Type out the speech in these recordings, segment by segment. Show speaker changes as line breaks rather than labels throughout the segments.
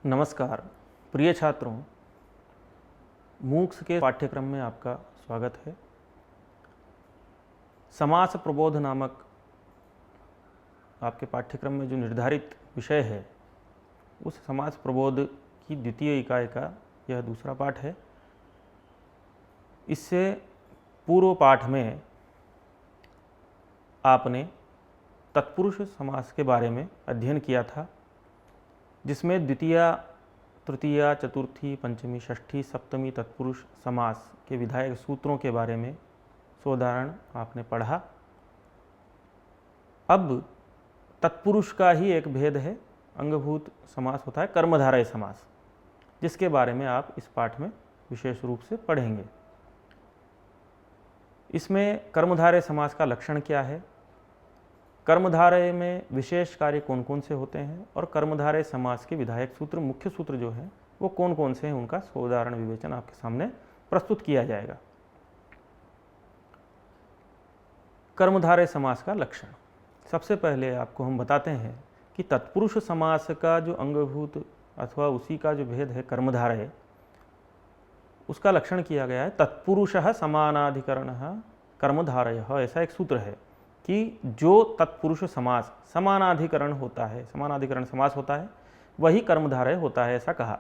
नमस्कार प्रिय छात्रों, मूक्स के पाठ्यक्रम में आपका स्वागत है। समास प्रबोध नामक आपके पाठ्यक्रम में जो निर्धारित विषय है, उस समास प्रबोध की द्वितीय इकाई का यह दूसरा पाठ है। इससे पूर्व पाठ में आपने तत्पुरुष समास के बारे में अध्ययन किया था, जिसमें द्वितीया, तृतीया, चतुर्थी, पंचमी, षष्ठी, सप्तमी तत्पुरुष समास के विधायक सूत्रों के बारे में सोदाहरण आपने पढ़ा। अब तत्पुरुष का ही एक भेद है, अंगभूत समास होता है कर्मधारय समास, जिसके बारे में आप इस पाठ में विशेष रूप से पढ़ेंगे। इसमें कर्मधारय समास का लक्षण क्या है, कर्मधारय में विशेष कार्य कौन कौन से होते हैं और कर्मधारय समास के विधायक सूत्र, मुख्य सूत्र जो हैं वो कौन कौन से हैं, उनका सोदाहरण विवेचन आपके सामने प्रस्तुत किया जाएगा। कर्मधारय समास का लक्षण सबसे पहले आपको हम बताते हैं कि तत्पुरुष समास का जो अंगभूत अथवा उसी का जो भेद है कर्मधारय, उसका लक्षण किया गया है तत्पुरुषः समानाधिकरणः कर्मधारयः। ऐसा एक सूत्र है कि जो तत्पुरुष समास समानाधिकरण होता है, समानाधिकरण समास होता है, वही कर्मधारय होता है, ऐसा कहा।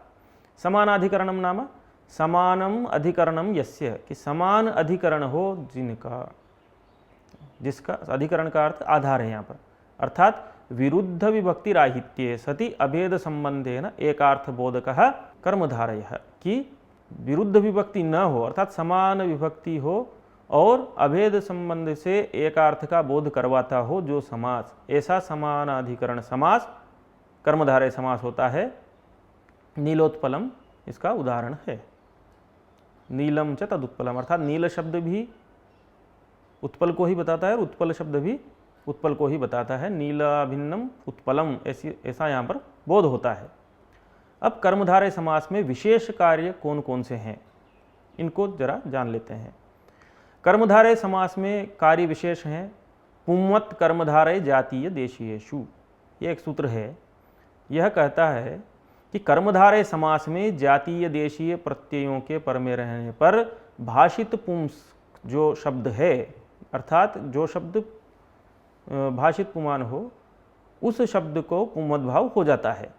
समानाधिकरणम नाम समानम अधिकरणम यस्य, कि समान अधिकरण हो जिनका, जिसका अधिकरण का अर्थ आधार है यहाँ पर, अर्थात विरुद्ध विभक्ति राहित्ये सति अभेद संबंधेन एकार्थ बोधकः कर्मधारयः, कि विरुद्ध विभक्ति न हो अर्थात समान विभक्ति हो और अभेद संबंध से एकार्थ का बोध करवाता हो जो समास, ऐसा समानाधिकरण समास कर्मधारय समास होता है। नीलोत्पलम इसका उदाहरण है। नीलम च तदुत्पलम, अर्थात नील शब्द भी उत्पल को ही बताता है और उत्पल शब्द भी उत्पल को ही बताता है। नीलाभिन्नम उत्पलम, ऐसा यहाँ पर बोध होता है। अब कर्मधारय समास में विशेष कार्य कौन कौन से हैं, इनको जरा जान लेते हैं। कर्मधारय समास में कार्य विशेष हैं पुंवत कर्मधारय जातीय देशीयेषु, ये एक सूत्र है। यह कहता है कि कर्मधारय समास में जातीय देशीय प्रत्ययों के पर में रहने पर भाषित पुंस जो शब्द है, अर्थात जो शब्द भाषित पुमान हो, उस शब्द को पुंवत भाव हो जाता है।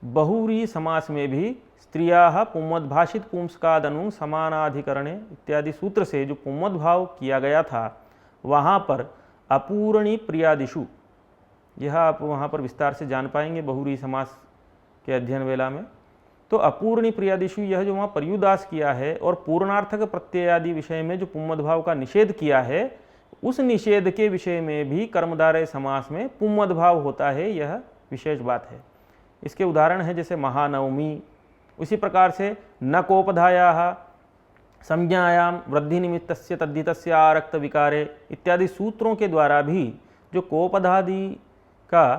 बहुव्रीहि समास में भी स्त्रियाः पुंवत भाषित पुंस्कादनु समानाधिकरणे इत्यादि सूत्र से जो पुंवत भाव किया गया था, वहाँ पर अपूर्णी प्रियादिषु, यह आप वहाँ पर विस्तार से जान पाएंगे बहुव्रीहि समास के अध्ययन वेला में। तो अपूर्णी प्रियादिषु, यह जो वहाँ पर्युदास किया है और पूर्णार्थक प्रत्ययादि विषय में जो पुंवत भाव का निषेध किया है, उस निषेध के विषय में भी कर्मधारय समास में पुंवत भाव होता है, यह विशेष बात है। इसके उदाहरण है जैसे महानवमी। उसी प्रकार से न कोपधायाः संज्ञायाम वृद्धि निमित्तस्य तद्धितस्य आरक्त विकारे इत्यादि सूत्रों के द्वारा भी जो कोपधादि का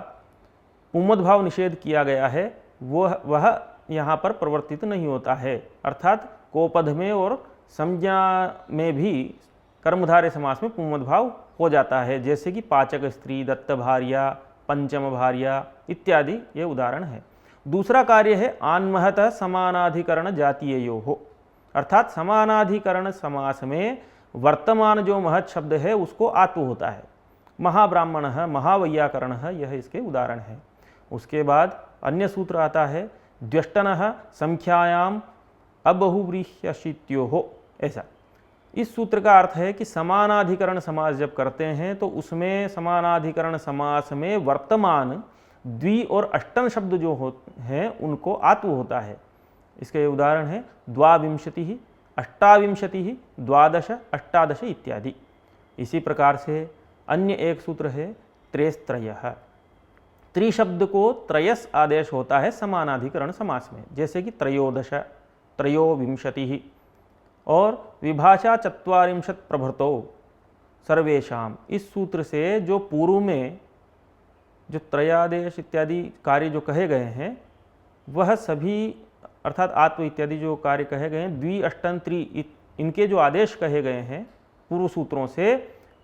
पुंवत भाव निषेध किया गया है, वह यहाँ पर प्रवर्तित नहीं होता है। अर्थात कोपध में और संज्ञा में भी कर्मधारय समास में पुंवत भाव हो जाता है, जैसे कि पाचक स्त्री, दत्त भार्या, पंचम भार्या इत्यादि, ये उदाहरण है। दूसरा कार्य है आन्महतः समानाधिकरण जातीययोः, अर्थात समानाधिकरण समास में वर्तमान जो महत् शब्द है उसको आत्व होता है। महाब्राह्मणः, महावैयाकरणः, यह इसके उदाहरण है। उसके बाद अन्य सूत्र आता है द्व्यष्टनः संख्यायाम अबहुव्रीह्यशीत्योः, ऐसा। इस सूत्र का अर्थ है कि समानाधिकरण समास जब करते हैं तो उसमें समानाधिकरण समास में वर्तमान द्वि और अष्टन शब्द जो हैं उनको आत्व होता है। इसके उदाहरण है द्वाविंशतिः, अष्टाविंशतिः, द्वादश, अष्टादश इत्यादि। इसी प्रकार से अन्य एक सूत्र है त्रयस्त्रयः। त्रिशब्द को त्रयस आदेश होता है समानाधिकरण समास में, जैसे कि त्रयोदश, त्रयोविंशतिः और विभाषा चत्वारिंशत् प्रभृतो सर्वेषाम। इस सूत्र से जो पूर्व में जो त्रयादेश इत्यादि कार्य जो कहे गए हैं, वह सभी, अर्थात आत्व इत्यादि जो कार्य कहे गए हैं, द्वि अष्टन त्रि, इनके जो आदेश कहे गए हैं पूर्व सूत्रों से,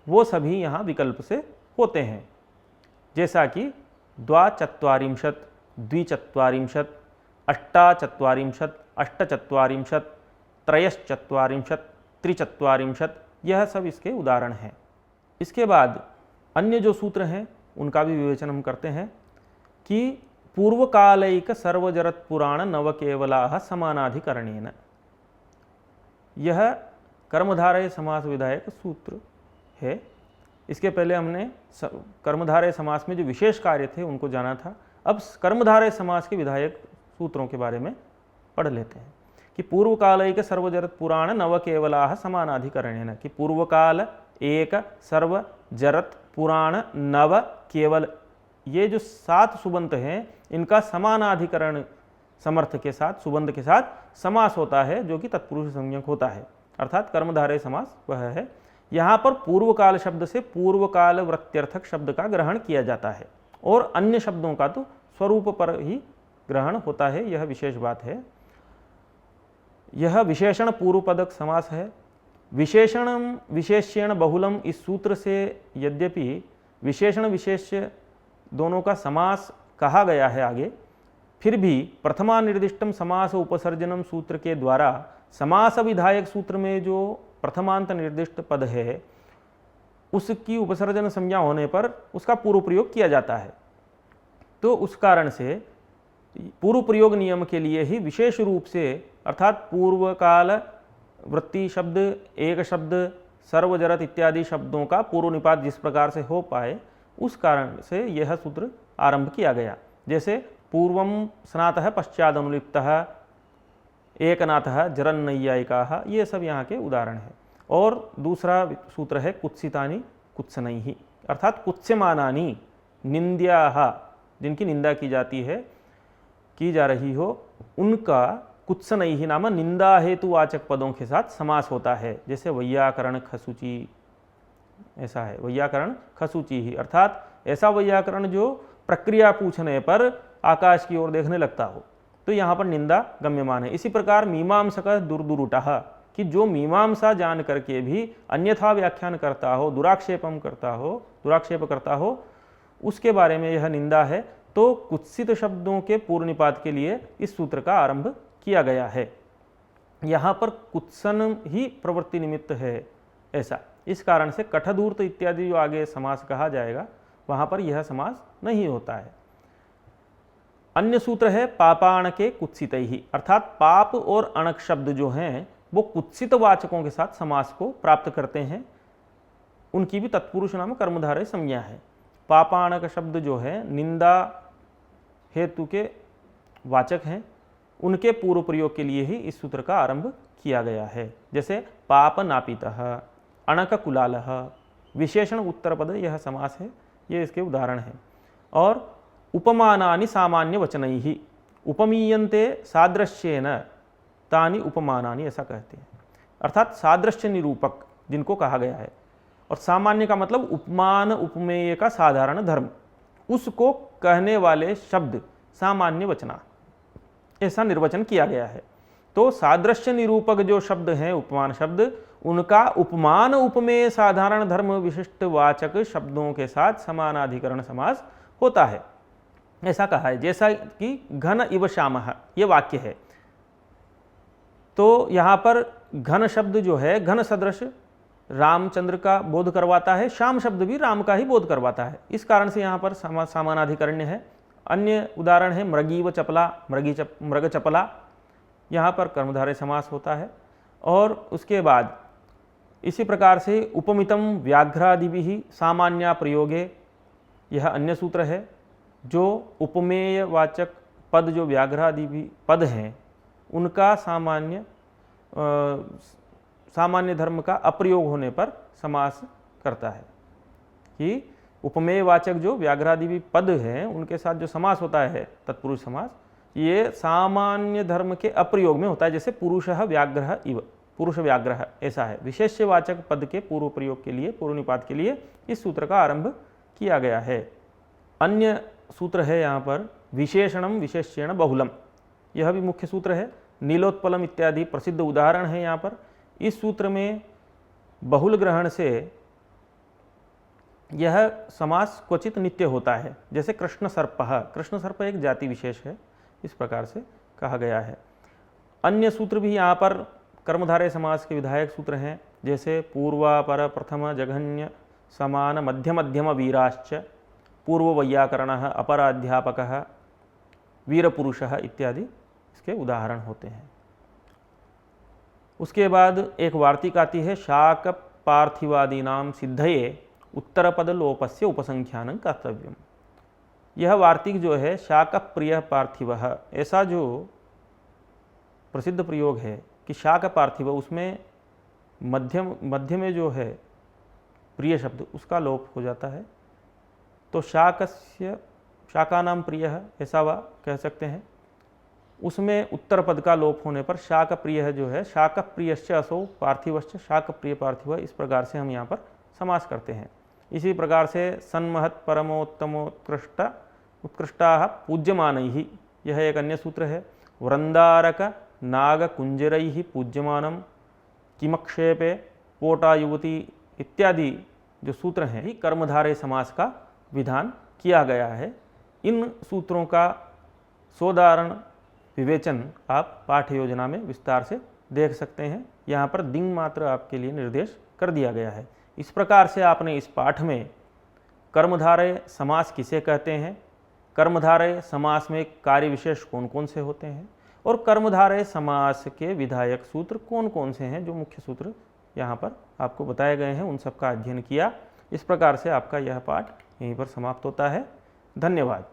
वो सभी यहाँ विकल्प से होते हैं। जैसा कि द्वाचत्वारिंशत्, द्विचत्वारिंशत्, अष्टाचत्वारिंशत्, अष्टचत्वारिंशत्, त्रयश्चत्वारिंशत्, त्रिचत्वारिंशत्, यह सब इसके उदाहरण हैं। इसके बाद अन्य जो सूत्र हैं उनका भी विवेचन हम करते हैं कि पूर्वकालैक सर्वजरत पुराण नवकेवलाः समानाधिकरणेन, यह कर्मधारय समास विधायक सूत्र है। इसके पहले हमने कर्मधारय समास में जो विशेष कार्य थे उनको जाना था। अब कर्मधारय समास के विधायक सूत्रों के बारे में पढ़ लेते हैं कि पूर्वकालैक सर्वजरत पुराण नवकेवलाः समानाधिकरणेन, कि पूर्वकाल एक, सर्वजरत पुराण, नव केवल, ये जो 7 सुबंत हैं इनका समानाधिकरण समर्थ के साथ, सुबंध के साथ समास होता है, जो कि तत्पुरुष संज्ञक होता है, अर्थात कर्मधारय समास वह है। यहाँ पर पूर्वकाल शब्द से पूर्वकाल वृत्त्यर्थक शब्द का ग्रहण किया जाता है और अन्य शब्दों का तो स्वरूप पर ही ग्रहण होता है, यह विशेष बात है। यह विशेषण पूर्वपदक समास है। विशेषणम विशेष्यण बहुलम, इस सूत्र से यद्यपि विशेषण विशेष्य दोनों का समास कहा गया है आगे, फिर भी प्रथमा निर्दिष्टम समास उपसर्जनम सूत्र के द्वारा समास विधायक सूत्र में जो प्रथमांत निर्दिष्ट पद है उसकी उपसर्जन संज्ञा होने पर उसका पूर्व प्रयोग किया जाता है। तो उस कारण से पूर्व प्रयोग नियम के लिए ही विशेष रूप से, अर्थात पूर्वकाल वृत्ति शब्द, एक शब्द, सर्वजरत इत्यादि शब्दों का पूर्व निपात जिस प्रकार से हो पाए, उस कारण से यह सूत्र आरंभ किया गया। जैसे पूर्वम स्नातः पश्चादनुलिप्तः, एकनाथः, जरन्नैयायिकाः, ये सब यहाँ के उदाहरण हैं। और दूसरा सूत्र है कुत्सितानि कुत्सनैहि, अर्थात कुत्स्यमानानि निंद्याः, जिनकी निंदा की जाती है, की जा रही हो, उनका कुत्सनैहि नाम निंदा हेतुवाचक पदों के साथ समास होता है। जैसे वैयाकरण खसुचि, ऐसा है, वैयाकरण खसुचि ही, अर्थात ऐसा वैयाकरण जो प्रक्रिया पूछने पर आकाश की ओर देखने लगता हो, तो यहाँ पर निंदा गम्यमान है। इसी प्रकार मीमांसक दुर्दुरुटः, कि जो मीमांसा जान करके भी अन्यथा व्याख्यान करता हो, दुराक्षेप करता हो, उसके बारे में यह निंदा है। तो कुत्सित शब्दों के पूर्व निपात के लिए इस सूत्र का आरंभ किया गया है। यहाँ पर कुत्सन ही प्रवृत्ति निमित्त है, ऐसा, इस कारण से कठधूर्त इत्यादि जो आगे समास कहा जाएगा वहाँ पर यह समास नहीं होता है। अन्य सूत्र है पापाण के कुत्सित ही, अर्थात पाप और अणक शब्द जो हैं वो कुत्सित वाचकों के साथ समास को प्राप्त करते हैं, उनकी भी तत्पुरुष नाम कर्मधारय संज्ञा है। पापाणक शब्द जो है निंदा हेतु के वाचक हैं, उनके पूर्व प्रयोग के लिए ही इस सूत्र का आरंभ किया गया है। जैसे पाप नापितः, अणक कुलालः, विशेषण उत्तर पद, यह समास है, ये इसके उदाहरण हैं। और उपमानानि सामान्य वचनैहि, उपमीयन्ते सादृश्येन तानि उपमानानि, ऐसा कहते हैं, अर्थात सादृश्य निरूपक जिनको कहा गया है। और सामान्य का मतलब उपमान उपमेय का साधारण धर्म, उसको कहने वाले शब्द सामान्य वचना, ऐसा निर्वचन किया गया है। तो सादृश्य निरूपक जो शब्द हैं, उपमान शब्द, उनका उपमान उपमेय साधारण धर्म विशिष्ट वाचक शब्दों के साथ समानाधिकरण समास होता है, ऐसा कहा है। जैसा कि घन इव श्यामः, ये वाक्य है, तो यहाँ पर घन शब्द जो है घन सदृश रामचंद्र का बोध करवाता है, श्याम शब्द भी राम का ही बोध करवाता है, इस कारण से यहाँ पर समानाधिकरण्य है। अन्य उदाहरण है मृगीव चपला, मृग चपला, यहाँ पर कर्मधारय समास होता है। और उसके बाद इसी प्रकार से उपमितम व्याघ्रादिभिः सामान्या प्रयोगे, यह अन्य सूत्र है। जो उपमेय वाचक पद जो व्याघ्रादि भी पद हैं उनका सामान्य धर्म का अप्रयोग होने पर समास करता है, कि उपमेय वाचक जो व्याघ्रादि भी पद हैं उनके साथ जो समास होता है तत्पुरुष समास, ये सामान्य धर्म के अप्रयोग में होता है। जैसे पुरुषः व्याघ्रः इव, पुरुष व्याघ्रः, ऐसा है। विशेष्यवाचक पद के पूर्व प्रयोग के लिए, पूर्व निपात के लिए इस सूत्र का आरंभ किया गया है। अन्य सूत्र है यहाँ पर विशेषणम विशेष्येण बहुलम, यह भी मुख्य सूत्र है। नीलोत्पलम इत्यादि प्रसिद्ध उदाहरण है यहाँ पर। इस सूत्र में बहुल ग्रहण से यह समास क्वचित नित्य होता है। जैसे कृष्ण सर्पः, कृष्ण सर्प एक जाति विशेष है, इस प्रकार से कहा गया है। अन्य सूत्र भी यहाँ पर कर्मधारय समास के विधायक सूत्र हैं, जैसे पूर्वापर प्रथम जघन्य समान मध्य मध्यम वीराश्च पूर्व वैयाकरणः अपराध्यापकः वीरपुरुषः इत्यादि इसके उदाहरण होते हैं। उसके बाद एक वार्तिक आती है, शाक पार्थिवादीनां सिद्धये उत्तरपद लोपस्य उपसंख्यानं कर्तव्यम। यह वार्तिक जो है शाक प्रिय पार्थिवः, ऐसा जो प्रसिद्ध प्रयोग है कि शाक पार्थिव, उसमें मध्य में जो है प्रिय शब्द उसका लोप हो जाता है, तो शाकानाम प्रिय ऐसा वा कह सकते हैं। उसमें उत्तर पद का लोप होने पर शाक प्रिय जो है शाक प्रियश्च असौ पार्थिवश्च शाक प्रिय पार्थिव, इस प्रकार से हम यहाँ पर समास करते हैं। इसी प्रकार से सन्महत परमोत्तमोत्कृष्ट उत्कृष्टाः पूज्यमानैः, यह एक अन्य सूत्र है। वृंदारक नाग कुंजरैः पूज्यमानम किमक्षेपे पोटा युवती इत्यादि जो सूत्र हैं ही कर्मधारय समास का विधान किया गया है। इन सूत्रों का सोदाहरण विवेचन आप पाठ योजना में विस्तार से देख सकते हैं। यहाँ पर दिंग मात्र आपके लिए निर्देश कर दिया गया है। इस प्रकार से आपने इस पाठ में कर्मधारय समास किसे कहते हैं, कर्मधारय समास में कार्य विशेष कौन कौन से होते हैं और कर्मधारय समास के विधायक सूत्र कौन कौन से हैं, जो मुख्य सूत्र यहाँ पर आपको बताए गए हैं, उन सब का अध्ययन किया। इस प्रकार से आपका यह पाठ यहीं पर समाप्त होता है। धन्यवाद।